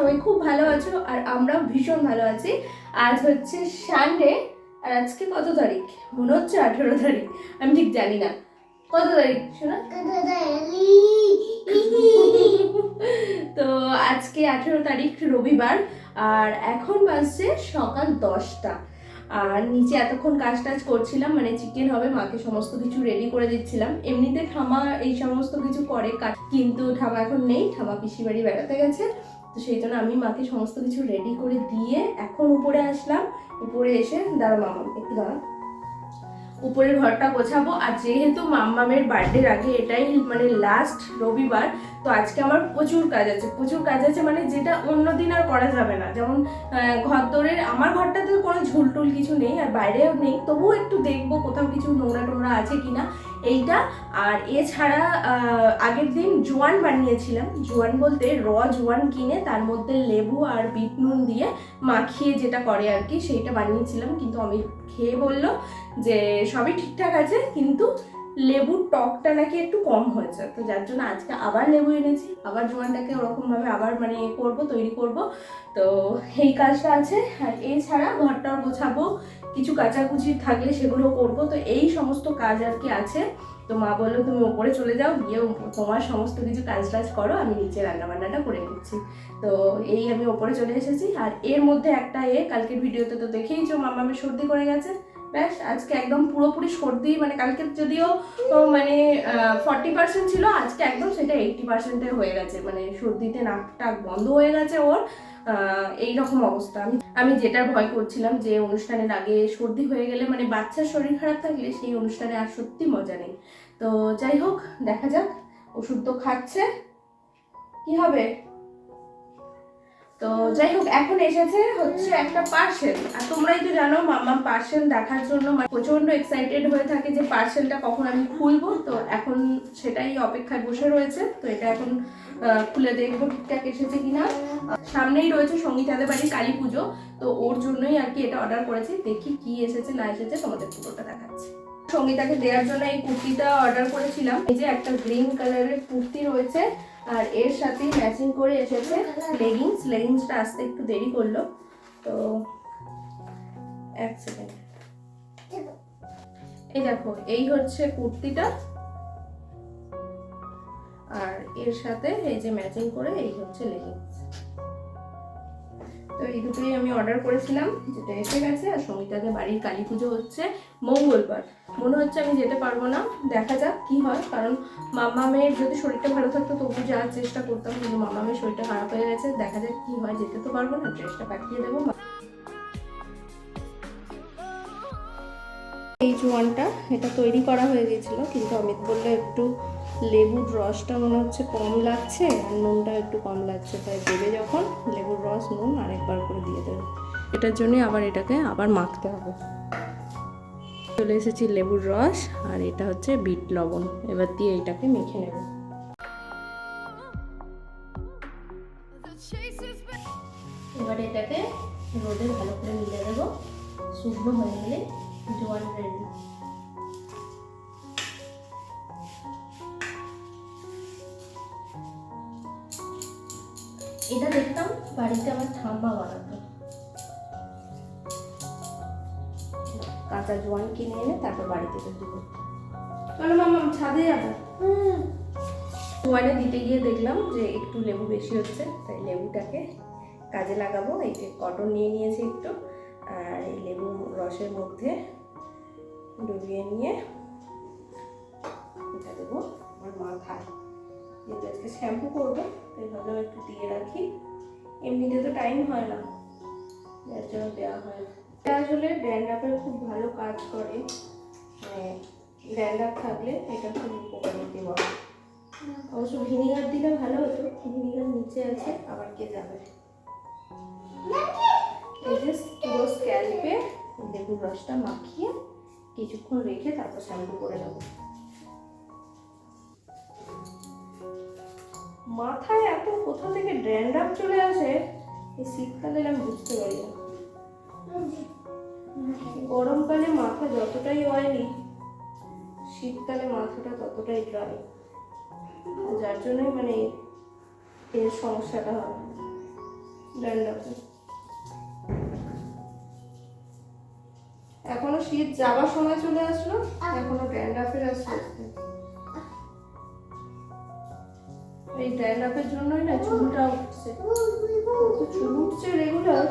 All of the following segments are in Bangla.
সবাই খুব ভালো আছো আর আমরাও ভীষণ ভালো আছি। আজ হচ্ছে সানডে আর আজকে কত তারিখ? মনে হচ্ছে 18 তারিখ, আমি ঠিক জানি না কত তারিখ শোনা। তো আজকে 18 তারিখ রবিবার আর এখন বাজছে সকাল 10টা। আর নিচে এতক্ষণ কাজ টাজ করছিলাম, মানে চিকেন হবে, মাকে সমস্ত কিছু রেডি করে দিচ্ছিলাম। এমনিতে ঠামা এই সমস্ত কিছু করে, কিন্তু ঠামা এখন নেই, ঠামা পিসি বাড়ি বেড়াতে গেছে। তো সেই জন্য আমি মাকে সমস্ত কিছু রেডি করে দিয়ে এখন উপরে আসলাম। উপরে এসে দাঁড়া মামা একটু দাঁড়া, উপরের ঘরটা গোছাবো। আর যেহেতু মাম্মামের বার্থডের আগে এটাই মানে লাস্ট রবিবার, তো আজকে আমার প্রচুর কাজ আছে, প্রচুর কাজ আছে, মানে যেটা অন্য দিন আর করা যাবে না। যেমন ঘর দৌড়ের আমার ঘরটাতে কোনো ঝুলটুল কিছু নেই আর বাইরেও নেই, তবুও একটু দেখবো কোথাও কিছু নোংরা টোংরা আছে কিনা এইটা। আর এছাড়া আগের দিন জোয়ান বানিয়েছিলাম, জোয়ান বলতে জোয়ান কিনে তার মধ্যে লেবু আর বিট নুন দিয়ে মাখিয়ে যেটা করে আর কি, সেইটা বানিয়েছিলাম। কিন্তু আমি খেয়ে বললো যে সবই ঠিকঠাক আছে, কিন্তু লেবুর টকটা নাকি একটু কম হয়েছে। তো যার জন্য আজকে আবার লেবু এনেছি, আবার জোয়ানটাকে ওরকমভাবে আবার মানে তৈরি করব। তো এই কাজটা আছে। আর এছাড়া ঘরটাও গোছাবো, কিছু কাচাকুচি থাকলে সেগুলো করব। তো এই সমস্ত কাজ আর কি আছে। তো মা বললো তুমি ওপরে চলে যাও, গিয়ে তোমার সমস্ত কিছু কাজ টাজ করো, আমি নিচে রান্নাবান্নাটা করে নিচ্ছি। তো এই আমি ওপরে চলে এসেছি। আর এর মধ্যে একটা কালকের ভিডিওতে তো দেখেইছো মামামের সর্দি করে গেছে, ব্যাস আজকে একদম পুরোপুরি সর্দি, মানে কালকে যদিও মানে 40% ছিল, আজকে একদম সেটা 80% হয়ে গেছে, মানে সর্দিতে নাক টাক বন্ধ হয়ে গেছে ওর। এই রকম অবস্থা। আমি যেটার ভয় করছিলাম যে অনুষ্ঠানের আগে সর্দি হয়ে গেলে, মানে বাচ্চার শরীর খারাপ থাকলে সেই অনুষ্ঠানে আর সত্যি মজা নেই। তো যাই হোক, দেখা যাক, ওষুধ তো খাচ্ছে, কি হবে। তো যাই হোক, এখন এসেছে হচ্ছে একটা পার্সেল। আর তোমরাই তো জানো মাম্মা পার্সেল দেখার জন্য প্রচন্ড এক্সাইটেড হয়ে থাকে যে পার্সেলটা কখন আমি খুলবো। তো এখন সেটাই অপেক্ষায় বসে রয়েছে। তো এটা এখন খুলে দেখবো ঠিকঠাক এসেছে কিনা। সামনেই রয়েছে সঙ্গীতাদের বাড়ির কালী পুজো, তো ওর জন্যই আর কি এটা অর্ডার করেছি। দেখি কি এসেছে না এসেছে তোমাদের পুরোটা দেখাচ্ছি। সঙ্গীতাকে দেওয়ার জন্য এই কুর্তিটা অর্ডার করেছিলাম। এই যে একটা গ্রিন কালারের কুর্তি রয়েছে, আর এর সাথে ম্যাচিং করে এসেছে লেগিংসটা আসতে একটু দেরি করলো। তো এক সেকেন্ড, এই দেখো এই হচ্ছে কুর্তিটা, আর এর সাথে এই যে ম্যাচিং করে এই হচ্ছে লেগিংস। তো এই দুটোই আমি অর্ডার করেছিলাম, যেটা এসে গেছে। আর সঙ্গীতাদের বাড়ির কালী পুজো হচ্ছে মঙ্গলবার, মনে হচ্ছে আমি যেতে পারবো না, দেখা যাক কি হয়। কারণ মাম্মামের যদি শরীরটা ভালো থাকতো তবু যাওয়ার চেষ্টা করতাম, কিন্তু মাম্মামের শরীরটা খারাপ হয়ে গেছে, দেখা যাক কি হয়। যেতে তো পারবো না, ড্রেসটা পাঠিয়ে দেবো। এই জোয়ানটা এটা তৈরি করা হয়ে গেছিলো, কিন্তু অমিত বললো একটু লেবুর রসটা মনে হচ্ছে কম লাগছে আর নুনটা একটু কম লাগছে, তাই দেবে যখন লেবুর রস নুন আরেকবার করে দিয়ে দেবে। এটার জন্য আবার এটাকে আবার মাখতে হবে। চলে এসেছি লেবুর রস, আর এটা হচ্ছে বিট লবণ, এবার দিয়ে এটাকে মেখে নেব। এবারে এটাকে রোদে ভালো করে মিলে দেবো, শুকনো হয়ে গেলে জোয়ান রেডি। এটা দেখতাম বাড়িতে আমার ঠাম্মা বানাতো, কাঁচা জোয়ান কিনে এনে তারপর বাড়িতে তৈরি করতো। চলো মামা ছাদে যাবো। জোয়ানে দিতে গিয়ে দেখলাম যে একটু লেবু বেশি হচ্ছে, তাই লেবুটাকে কাজে লাগাবো। এই যে কটন নিয়ে নিয়েছি একটু, আর এই লেবু রসের মধ্যে ডুবিয়ে নিয়ে এটা দেবো আমার মাথায়। যেহেতু আজকে শ্যাম্পু করবো তাই ভাবলাম একটু দিয়ে রাখি, এমনিতে তো টাইম হয় না, যার জন্য দেওয়া হয়। এটা আসলে ড্যান্ড্রাফের খুব ভালো কাজ করে, ড্যান্ড্রাফ থাকলে এটা খুব উপকারিতা বলে। অবশ্য ভিনিগার দিলে ভালো হতো, ভিনিগার নিচে আছে, আবার কে যাবে। এই যে পুরো স্ক্যাল্পে লেবুর রসটা মাখিয়ে কিছুক্ষণ রেখে তারপর শ্যাম্পু করে নেবো। মাথায় এত কোথা থেকে ড্যান্ড্রাফ চলে আসে এই শীতকালে আমি বুঝতে পারি না। গরমকালে মাথা যতটাই অয়েলি, শীতকালে মাথাটা ততটাই ড্রাই, যার জন্যই মানে এর সমস্যাটা হয়। ড্যান্ড্রাফে এখনো শীত যাবার সময় চলে আসলো, এখনো ড্যান্ড্রাফের আসছে। এই ড্যান্ড্রাফের জন্যই না চুলটা উঠছে, চুল উঠছে রেগুলার।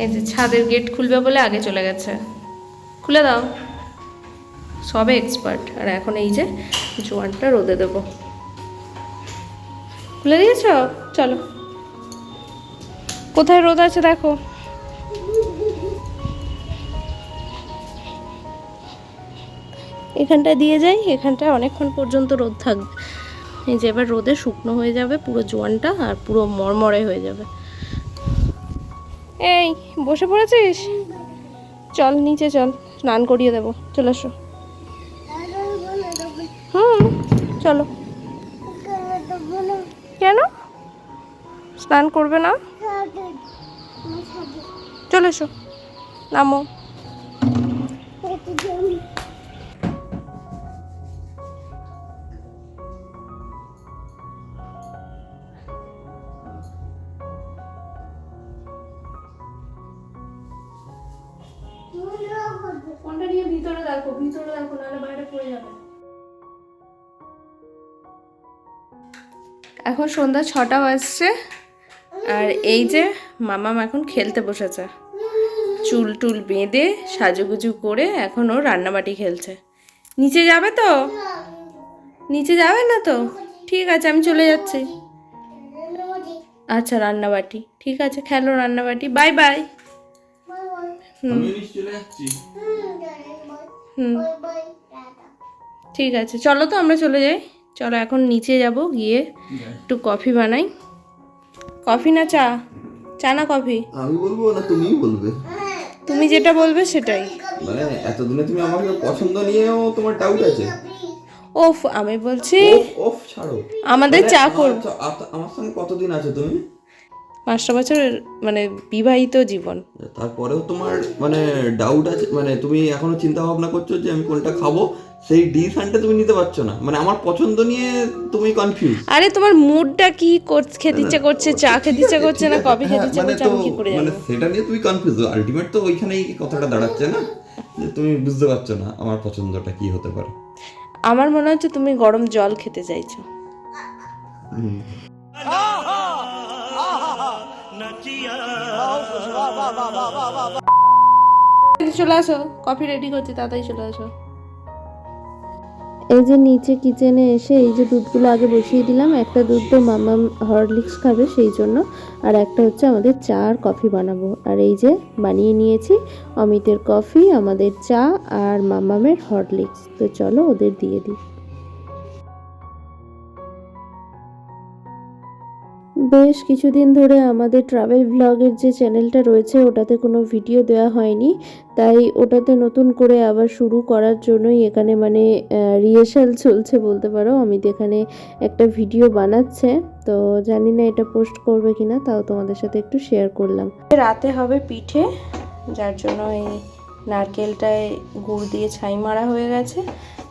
এই যে ছাদের গেট খুলবে বলে আগে চলে গেছে, খুলে দাও। সবে এক্সপার্ট। আর এখন এই যে জোয়ানটা রোদে দেবো। খুলে দিয়েছ? চলো, কোথায় রোদ আছে দেখো। এখানটা দিয়ে যাই, এখানটায় অনেকক্ষণ পর্যন্ত রোদ থাকবে। এই যে এবার রোদে শুকনো হয়ে যাবে পুরো জোয়ানটা, আর পুরো মরমরে হয়ে যাবে। এই বসে পড়েছিস? চল নিচে চল, স্নান করিয়ে দেবো। চলে এসো। চলো। কেন স্নান করবে না? চলে এসো, নামো। ফোনটা নিয়ে ভিতরে দেখো, নাহলে বাইরে পড়ে যাবে। এখন সন্ধ্যা 6টা বাজছে, আর এই যে মামাম এখন খেলতে বসেছে। চুল টুল বেঁধে সাজুগুজু করে এখন ও রান্নাবাটি খেলছে। নিচে যাবে তো? নিচে যাবে না তো? ঠিক আছে, আমি চলে যাচ্ছি। আচ্ছা, রান্নাবাটি ঠিক আছে, খেলো রান্নাবাটি। Bye bye. ঠিক আছে, চলো তো আমরা চলে যাই। চলো এখন নিচে যাব, গিয়ে একটু কফি বানাই। কফি না চা? চা না কফি? আমি বলবো না তুমি বলবে? তুমি যেটা বলবে সেটাই। মানে এতদিনে তুমি আমাকে পছন্দ নিয়েও তোমার ডাউট আছে? ওফ, আমি বলছি ওফ ছাড়ো, আমাদের চা করব। আমার সঙ্গে কতদিন আছে তুমি? 5টা বছরের মানে বিবাহিত জীবন। তারপরেও তোমার মানে ডাউট আছে, মানে তুমি এখনো চিন্তা ভাবনা করছো যে আমি কোনটা খাবো, সেই ডিসিশনটা তুমি নিতে পারছো না। মানে আমার পছন্দ নিয়ে তুমি কনফিউজ। আরে তোমার মুডটা কি খেতে ইচ্ছা করছে, চা খেতে ইচ্ছা করছে না কফি খেতে ইচ্ছা করছে, আমি কি করে জানবো? মানে সেটা নিয়ে তুমি কনফিউজ। আলটিমেট তো ওইখানেই কথাটা দাঁড়াচ্ছে না, যে তুমি বুঝতে পারছো না আমার পছন্দটা কি হতে পারে। আমার মনে হচ্ছে তুমি গরম জল খেতে চাইছো। চলে আসো, কফি রেডি করছি, তাড়াতাড়ি চলে আসো। এই যে নিচে কিচেনে এসে এই যে দুধগুলো আগে বসিয়ে দিলাম। একটা দুধ তো মামাম হরলিক্স খাবে সেই জন্য, আর একটা হচ্ছে আমাদের চা আর কফি বানাবো। আর এই যে বানিয়ে নিয়েছি অমিতের কফি, আমাদের চা আর মামামের হরলিক্স। তো চলো ওদের দিয়ে দিই। বেশ কিছুদিন ধরে আমাদের ট্রাভেল ভ্লগের যে চ্যানেলটা রয়েছে ওটাতে কোনো ভিডিও দেওয়া হয়নি, তাই ওটাতে নতুন করে আবার শুরু করার জন্যই এখানে মানে রিহার্সাল চলছে বলতে পারো। অমিত এখানে একটা ভিডিও বানাচ্ছে, তো জানি না এটা পোস্ট করবে কিনা, তাও তোমাদের সাথে একটু শেয়ার করলাম। রাতে হবে পিঠে, যার জন্য এই নারকেলটায় গুড় দিয়ে ছাই মারা হয়ে গেছে,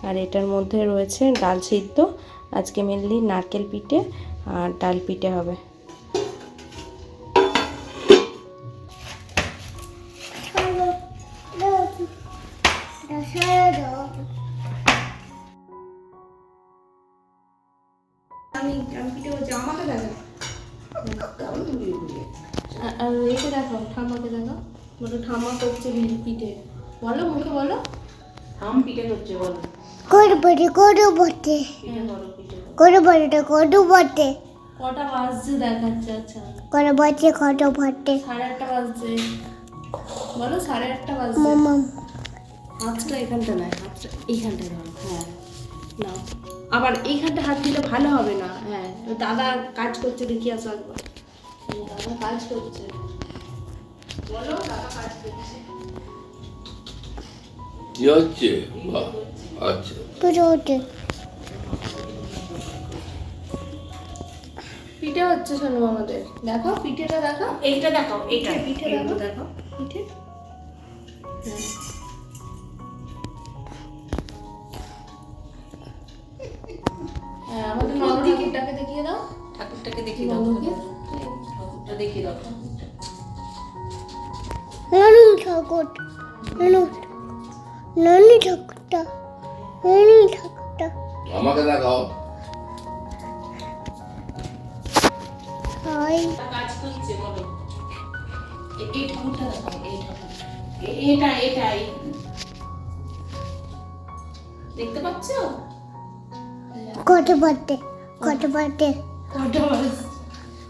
আর এটার মধ্যে রয়েছে ডাল সিদ্ধ। আজকে মেনলি নারকেল পিঠে আর ডাল পিঠে হবে। আমি পিঠে বলছি, আমাকে দেখো, আর একে দেখো, ঠাম্মাকে দেখো, বলো ঠাম্মা করছে পিঠে। বলো, মুখে বলো, ঠাম পিঠে করছে, বলো। কটা বাজছে দেখাচ্ছে? আচ্ছা, কটা বাজছে? 8:30 বাজছে। বলো 8:30 বাজছে। হাতটা এখানটা নয়, হাতটা এইখানটায় ধরো। হ্যাঁ, নাও। আবার এইখানটা হাত দিলে ভালো হবে না। হ্যাঁ, দাদা কাজ করছে, দেখি আসো একবার। দাদা কাজ করছে, বলো দাদা কাজ করছে। কি হচ্ছে? আচ্ছা, পিঠে হচ্ছে শোনো আমাদের। দেখো পিঠেটা দেখো, এইটা দেখো, এইটা পিঠে দেখো, দেখো পিঠে। হ্যাঁ, আমাদের ঠাকুরটাকে দেখিয়ে দাও, ঠাকুরটাকে দেখিয়ে দাও। ওদিকে ঠাকুরটা দেখিয়ে দাও। নানু ঠাকুর, নানু ঠাকুরটা, নানু ঠাকুরটা। আমাকে দেখাও। হাই কাজ করছে বলো। এই ঠাকুরটা দেখাও, এই ঠাকুর। এটাই দেখতে পাচ্ছ? কত বাড়তে, কত বাড়তে।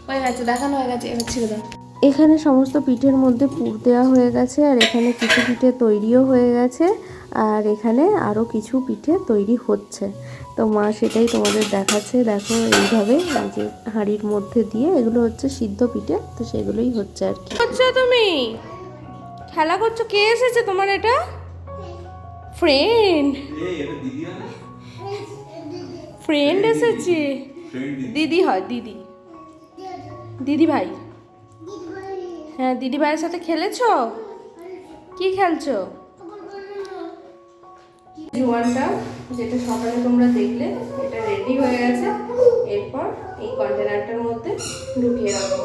হয়ে গেছে, দেখানো হয়ে গেছে, এবার ছেড়ে দাও। এখানে সমস্ত পিঠের মধ্যে পুর দেওয়া হয়ে গেছে, আর এখানে কিছু পিঠে তৈরিও হয়ে গেছে, আর এখানে আরও কিছু পিঠে তৈরি হচ্ছে। তো মা সেটাই তোমাদের দেখাচ্ছে। দেখো এইভাবে এই যে হাঁড়ির মধ্যে দিয়ে, এগুলো হচ্ছে সিদ্ধ পিঠে, তো সেগুলোই হচ্ছে আর কি। করছো তুমি খেলা করছো? কে এসেছে তোমার? এটা ফ্রেন্ড, ফ্রেন্ড এসেছে। দিদি হয়, দিদি ভাই। হ্যাঁ, দিদি ভাইয়ের সাথে খেলেছো? কি খেলছো? জোয়ানটা যেটা সকালে তোমরা দেখলে, এটা রেডি হয়ে গেছে। এরপর এই কন্টেনারটার মধ্যে ঢুকিয়ে রাখবো।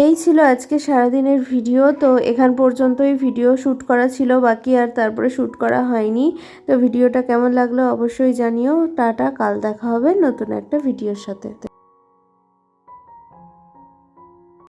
এই ছিল আজকে সারাদিনের ভিডিও। তো এখান পর্যন্তই ভিডিও শ্যুট করা ছিল বাকি, আর তারপরে শ্যুট করা হয়নি। তো ভিডিওটা কেমন লাগলো অবশ্যই জানিও। টাটা, কাল দেখা হবে নতুন একটা ভিডিওর সাথে।